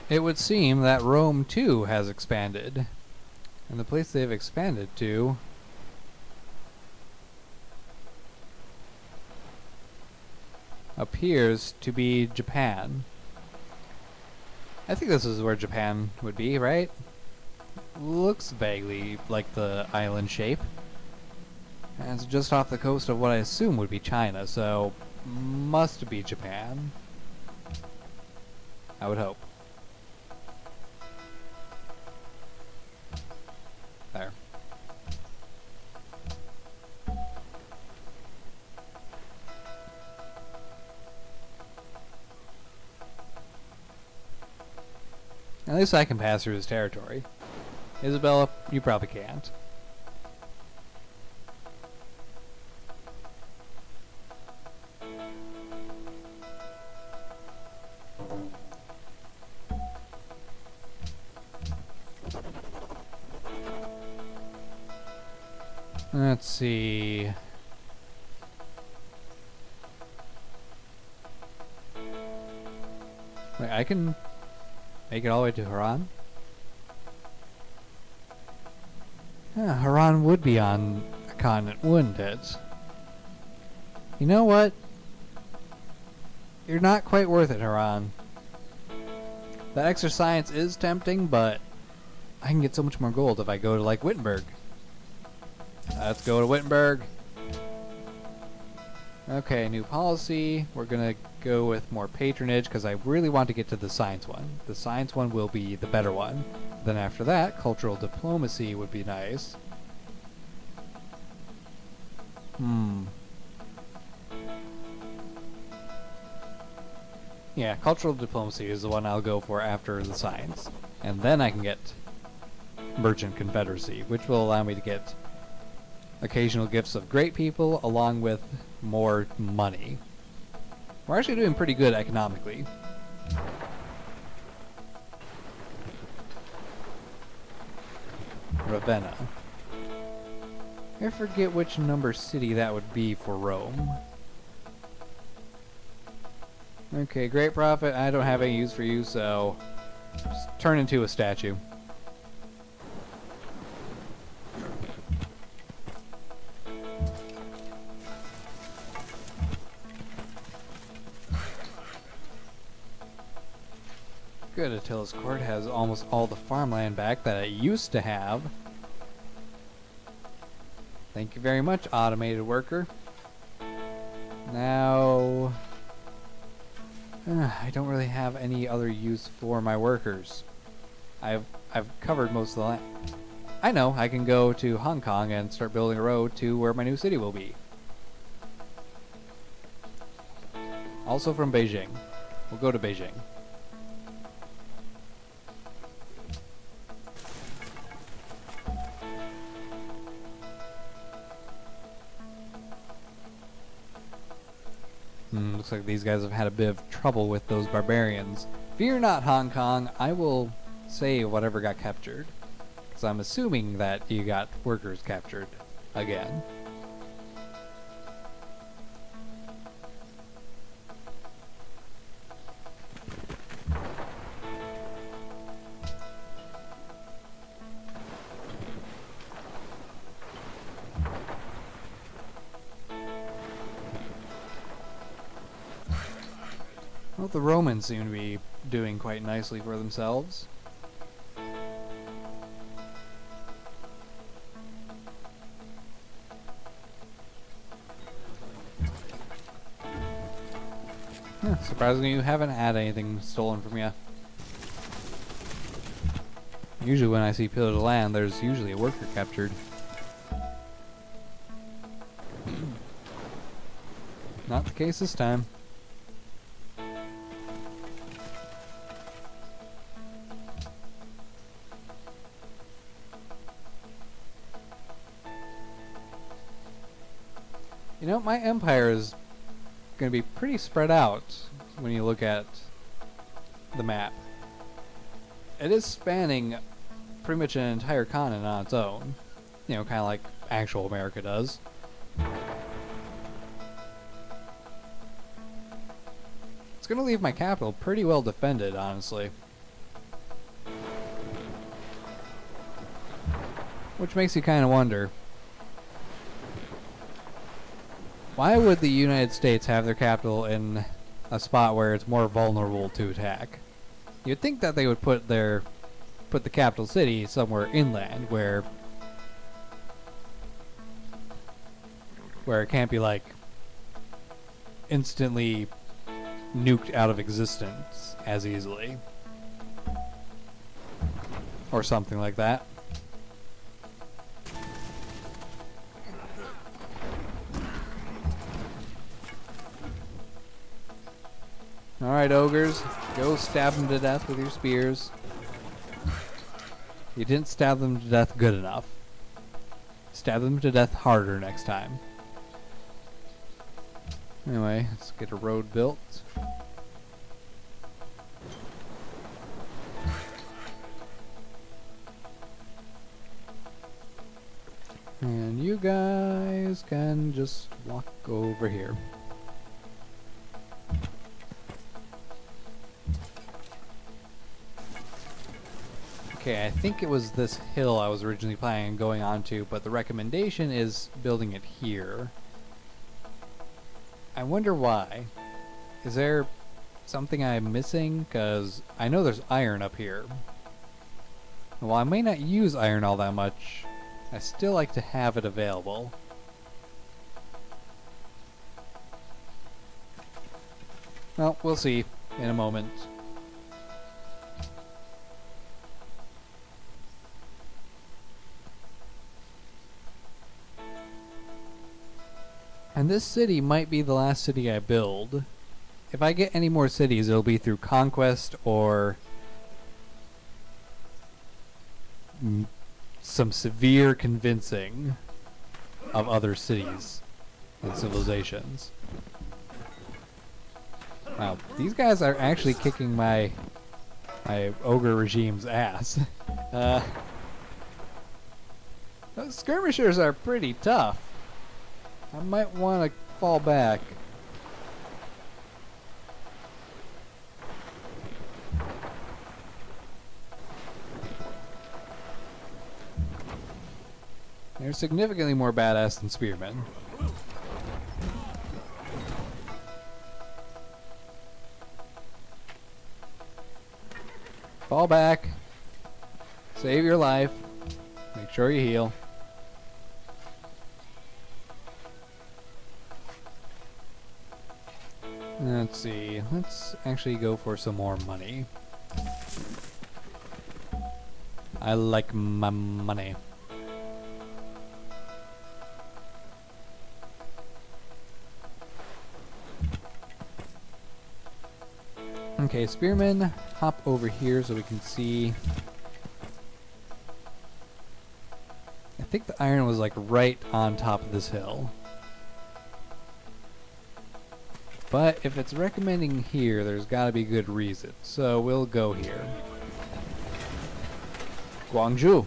It would seem that Rome too has expanded. And the place they've expanded to appears to be Japan. I think this is where Japan would be, right? Looks vaguely like the island shape. And it's just off the coast of what I assume would be China, so must be Japan. I would hope. There. At least I can pass through his territory. Isabella, you probably can't. Let's see. Wait, I can make it all the way to Haran? Yeah, Haran would be on a continent, wouldn't it? You know what? You're not quite worth it, Haran. That extra science is tempting, but I can get so much more gold if I go to, like, Wittenberg. Let's go to Wittenberg. Okay, new policy. We're gonna go with more patronage because I really want to get to the science one. The science one will be the better one. Then after that, cultural diplomacy would be nice. Yeah, cultural diplomacy is the one I'll go for after the science. And then I can get Merchant Confederacy, which will allow me to get occasional gifts of great people along with more money. We're actually doing pretty good economically. Ravenna. I forget which number city that would be for Rome. Okay, great prophet. I don't have any use for you, so just turn into a statue. Good, Attila's court has almost all the farmland back that it used to have. Thank you very much, automated worker. Now, I don't really have any other use for my workers. I've covered most of the land. I know, I can go to Hong Kong and start building a road to where my new city will be. Also from Beijing. We'll go to Beijing. Looks like these guys have had a bit of trouble with those barbarians. Fear not, Hong Kong. I will save whatever got captured. Because I'm assuming that you got workers captured again. Well, the Romans seem to be doing quite nicely for themselves. Surprisingly, you haven't had anything stolen from you. Usually when I see pillaged land, there's usually a worker captured. Not the case this time. You know, my empire is going to be pretty spread out when you look at the map. It is spanning pretty much an entire continent on its own. You know, kind of like actual America does. It's going to leave my capital pretty well defended, honestly. Which makes you kind of wonder, why would the United States have their capital in a spot where it's more vulnerable to attack? You'd think that they would put the capital city somewhere inland where it can't be like instantly nuked out of existence as easily. Or something like that. Alright, ogres, go stab them to death with your spears. You didn't stab them to death good enough. Stab them to death harder next time. Anyway, let's get a road built. And you guys can just walk over here. Okay, I think it was this hill I was originally planning on going onto, but the recommendation is building it here. I wonder why. Is there something I'm missing? Because I know there's iron up here. While I may not use iron all that much, I still like to have it available. Well, we'll see in a moment. And this city might be the last city I build. If I get any more cities, it'll be through conquest or some severe convincing of other cities and civilizations. Wow, these guys are actually kicking my ogre regime's ass. Those skirmishers are pretty tough. I might want to fall back. They're significantly more badass than spearmen. Fall back. Save your life. Make sure you heal. Let's see. Let's actually go for some more money. I like my money. Okay, spearmen, hop over here so we can see. I think the iron was like right on top of this hill. But if it's recommending here, there's got to be good reason. So we'll go here. Guangzhou.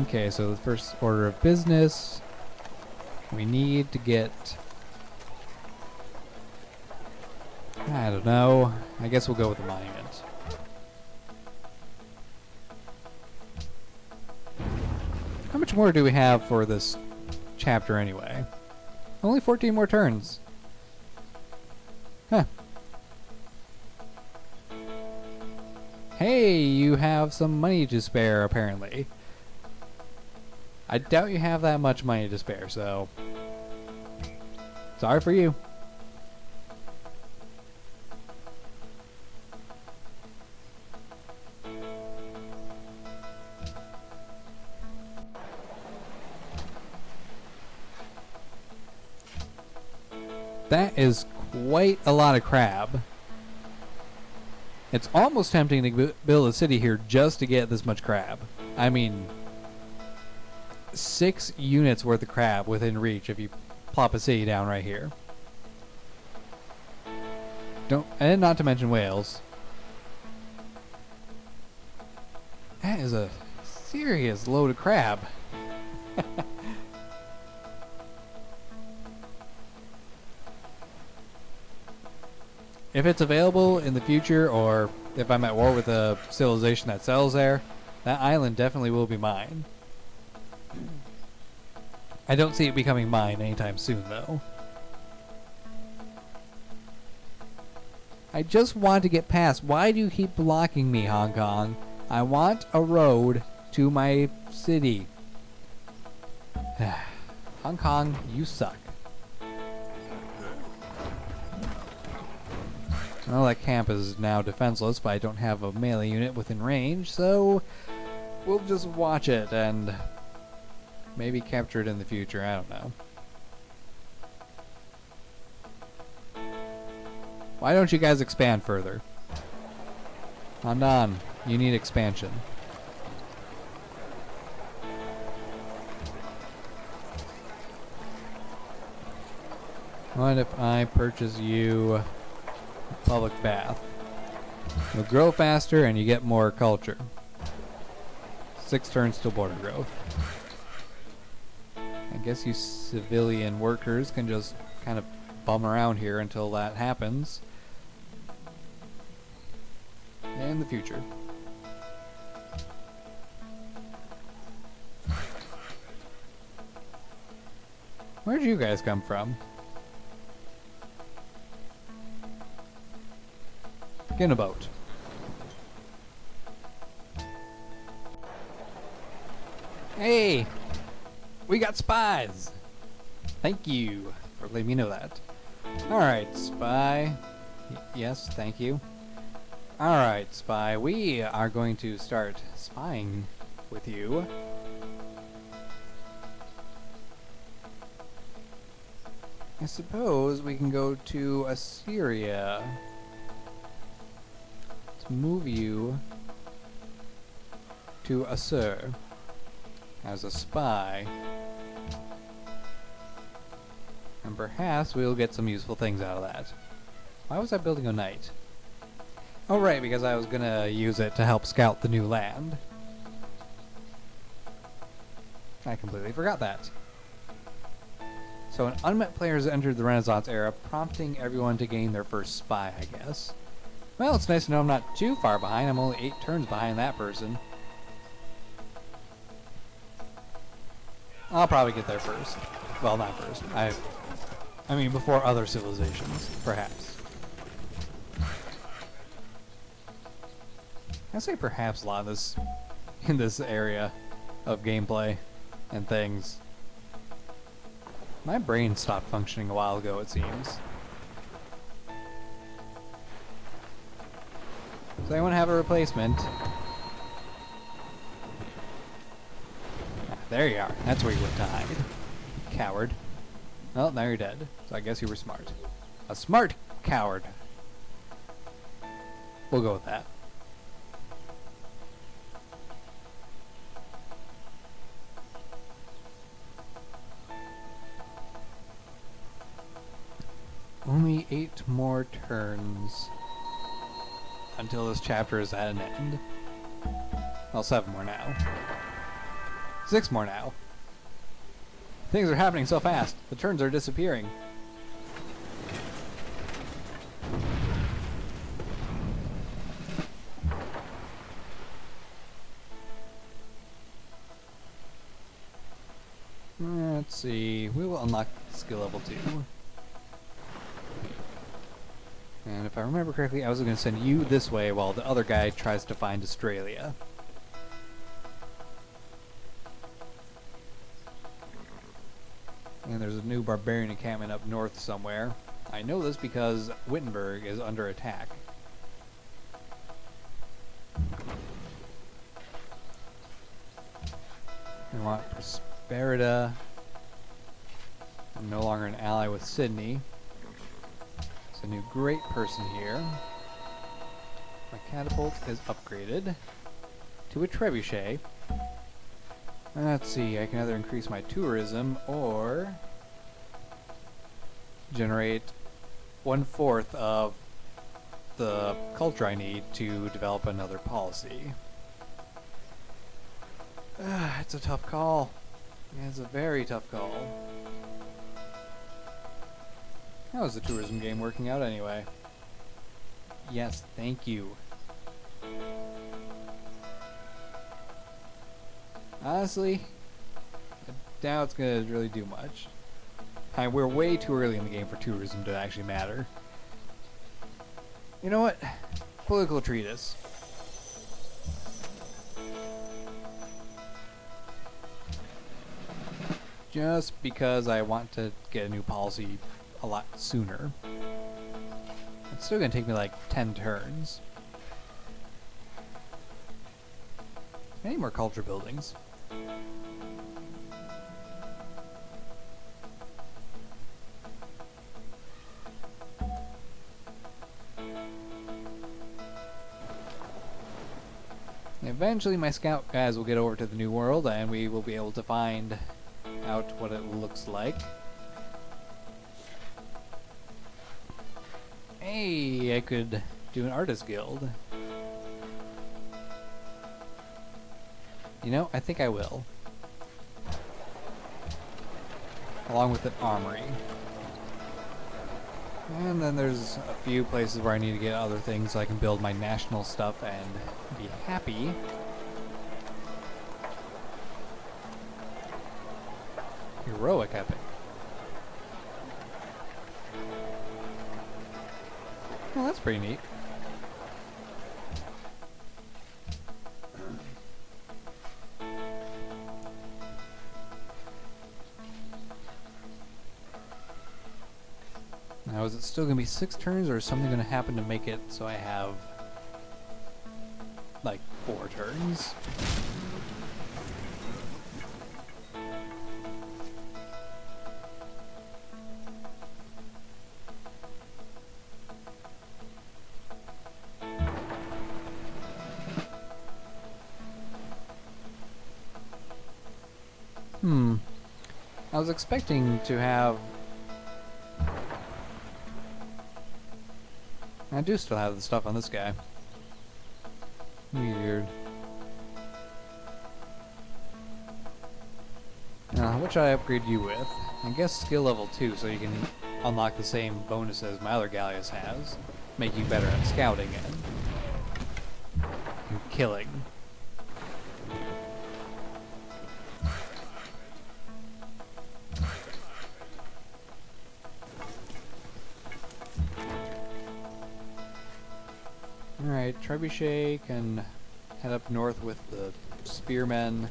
Okay, so the first order of business. We need to get... I don't know. I guess we'll go with the monument. How much more do we have for this chapter anyway? Only 14 more turns. Huh. Hey, you have some money to spare, apparently. I doubt you have that much money to spare, so... sorry for you. That is quite a lot of crab. It's almost tempting to build a city here just to get this much crab. I mean, 6 units worth of crab within reach if you plop a city down right here. And not to mention whales. That is a serious load of crab. If it's available in the future, or if I'm at war with a civilization that settles there, that island definitely will be mine. I don't see it becoming mine anytime soon, though. I just want to get past. Why do you keep blocking me, Hong Kong? I want a road to my city. Hong Kong, you suck. Well, that camp is now defenseless, but I don't have a melee unit within range, so we'll just watch it and maybe capture it in the future. I don't know. Why don't you guys expand further? Handan, you need expansion. What if I purchase you a public bath? You'll grow faster and you get more culture. 6 turns till border growth. I guess you civilian workers can just kind of bum around here until that happens. In the future. Where'd you guys come from? Get in a boat. Hey! We got spies! Thank you for letting me know that. Alright, spy. Yes, thank you. Alright, spy. We are going to start spying with you. I suppose we can go to Assyria. Let's move you to Assur as a spy. And perhaps we'll get some useful things out of that. Why was I building a knight? Oh right, because I was gonna use it to help scout the new land. I completely forgot that. So an unmet player has entered the Renaissance era, prompting everyone to gain their first spy, I guess. Well, it's nice to know I'm not too far behind. I'm only 8 turns behind that person. I'll probably get there first. Well, not first. I mean, before other civilizations, perhaps. I say perhaps a lot of this in this area of gameplay and things. My brain stopped functioning a while ago, it seems. Does anyone have a replacement? There you are. That's where you went to hide. Coward. Well, now you're dead. So I guess you were smart. A smart coward. We'll go with that. Only 8 more turns until this chapter is at an end. Well, 7 more now. 6 more now. Things are happening so fast. The turns are disappearing. Let's see. We will unlock skill level 2. And if I remember correctly, I was going to send you this way while the other guy tries to find Australia. And there's a new barbarian encampment up north somewhere. I know this because Wittenberg is under attack. We want Prosperita. I'm no longer an ally with Sydney. It's a new great person here. My catapult is upgraded to a trebuchet. Let's see, I can either increase my tourism or generate 1/4 of the culture I need to develop another policy. It's a tough call. It's a very tough call. How is the tourism game working out anyway? Yes, thank you. Honestly, I doubt it's gonna really do much. We're way too early in the game for tourism to actually matter. You know what? Political treatise. Just because I want to get a new policy a lot sooner. It's still gonna take me like 10 turns. I need more culture buildings. Eventually my scout guys will get over to the New World and we will be able to find out what it looks like. Hey, I could do an artist guild. You know, I think I will. Along with an armory. And then there's a few places where I need to get other things so I can build my national stuff and be happy. Heroic epic. Well, that's pretty neat. Now, is it still going to be 6 turns, or is something going to happen to make it so I have, like, 4 turns? I was expecting to have... I do still have the stuff on this guy. Weird. What should I upgrade you with? I guess skill level 2, so you can unlock the same bonuses my other Gallius has. Make you better at scouting and killing. Alright, Trebuchet can head up north with the spearmen.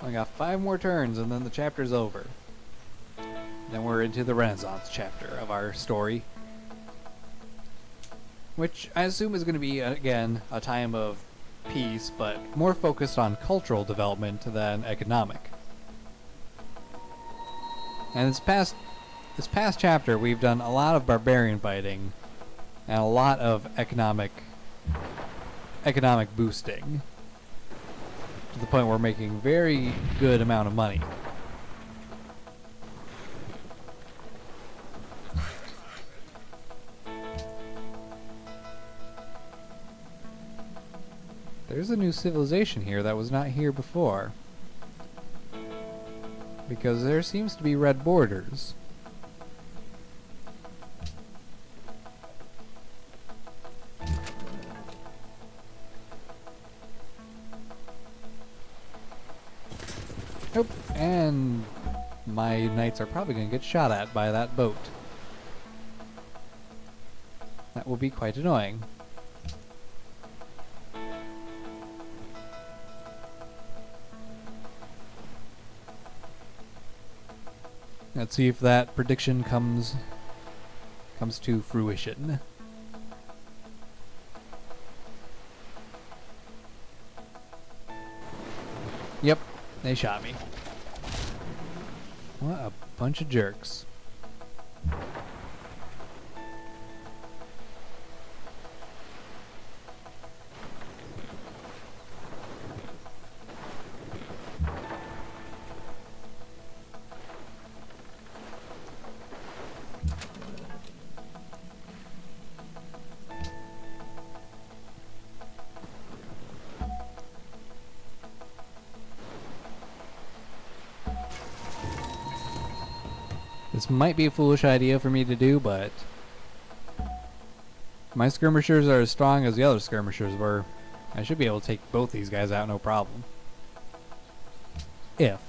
I got 5 more turns and then the chapter's over. Then we're into the Renaissance chapter of our story. Which I assume is going to be, again, a time of peace, but more focused on cultural development than economic. And this past chapter, we've done a lot of barbarian fighting and a lot of economic boosting, to the point where we're making very good amount of money. There's a new civilization here that was not here before, because there seems to be red borders. Nope, and my knights are probably going to get shot at by that boat. That will be quite annoying. Let's see if that prediction comes to fruition. Yep, they shot me. What a bunch of jerks. This might be a foolish idea for me to do, but My skirmishers are as strong as the other skirmishers were. I should be able to take both these guys out, no problem. If.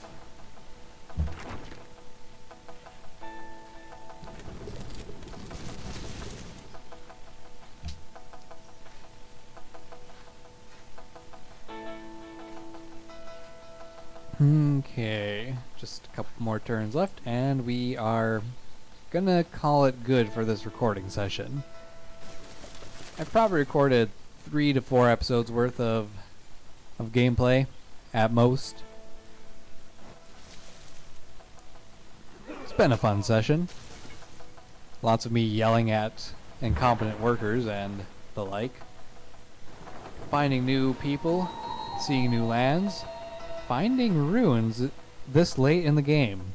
Okay, just a couple more turns left, and we are gonna call it good for this recording session. I've probably recorded 3 to 4 episodes worth of gameplay, at most. It's been a fun session. Lots of me yelling at incompetent workers and the like. Finding new people, seeing new lands. Finding ruins this late in the game.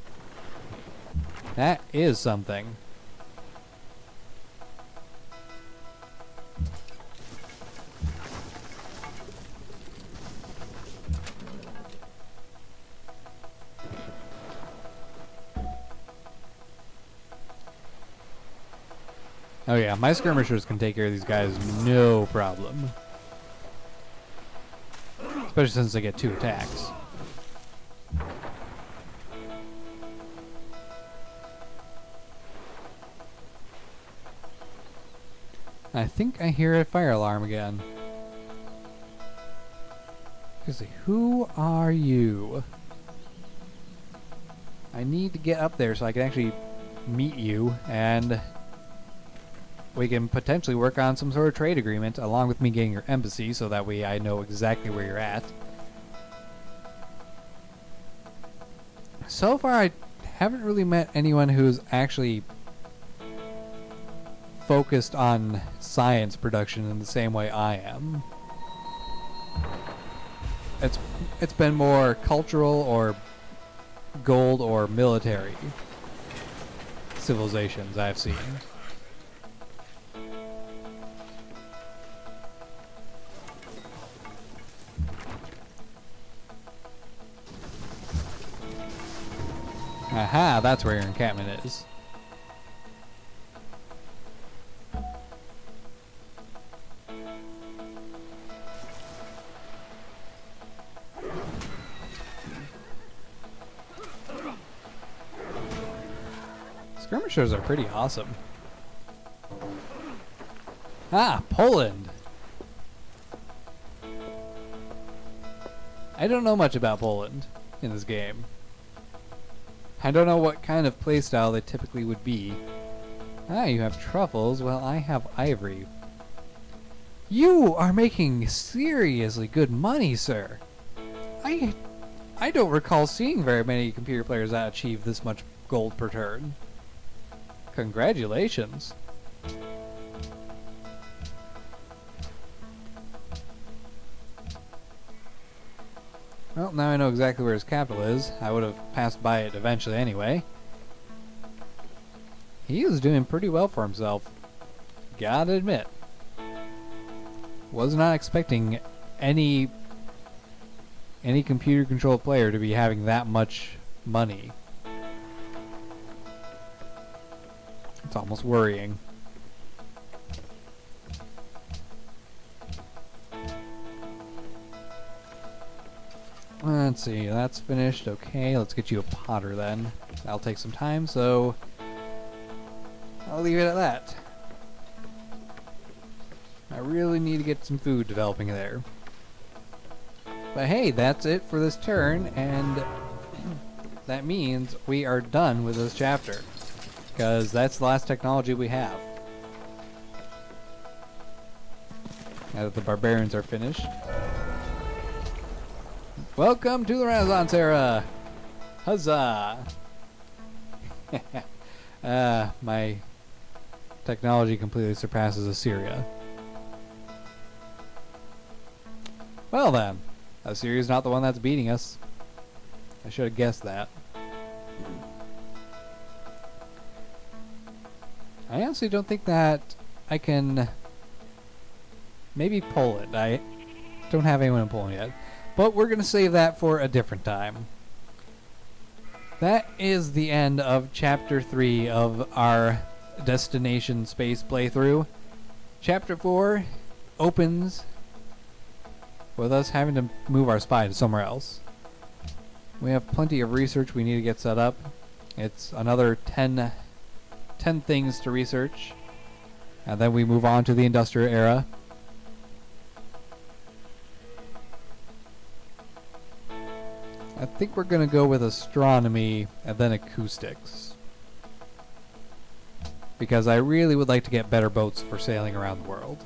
That is something. Oh yeah, my skirmishers can take care of these guys no problem. Especially since they get 2 attacks. I think I hear a fire alarm again. Seriously, who are you? I need to get up there so I can actually meet you, and we can potentially work on some sort of trade agreement along with me getting your embassy, so that way I know exactly where you're at. So far, I haven't really met anyone who's actually focused on science production in the same way I am. It's been more cultural or gold or military civilizations I've seen. Aha, that's where your encampment is. Skirmishers are pretty awesome. Ah, Poland! I don't know much about Poland in this game. I don't know what kind of playstyle they typically would be. Ah, you have truffles. Well, I have ivory. You are making seriously good money, sir. I don't recall seeing very many computer players that achieve this much gold per turn. Congratulations. Well, now I know exactly where his capital is. I would have passed by it eventually anyway. He is doing pretty well for himself. Gotta admit. Was not expecting any computer-controlled player to be having that much money. It's almost worrying. Let's see, that's finished. Okay, let's get you a potter then. That'll take some time, so I'll leave it at that. I really need to get some food developing there. But hey, that's it for this turn, and that means we are done with this chapter, because that's the last technology we have. Now that the barbarians are finished. Welcome to the Renaissance era! Huzzah! My technology completely surpasses Assyria. Well then, Assyria's not the one that's beating us. I should have guessed that. I honestly don't think that I can... Maybe Poland. I don't have anyone in Poland yet. But we're going to save that for a different time. That is the end of Chapter 3 of our Destination Space playthrough. Chapter 4 opens with us having to move our spy to somewhere else. We have plenty of research we need to get set up. It's another 10 things to research. And then we move on to the industrial era. I think we're going to go with astronomy and then acoustics. Because I really would like to get better boats for sailing around the world.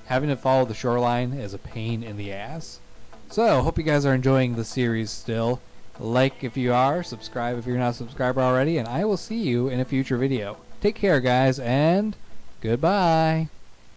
Having to follow the shoreline is a pain in the ass. So, hope you guys are enjoying the series still. Like if you are, subscribe if you're not a subscriber already, and I will see you in a future video. Take care, guys, and goodbye.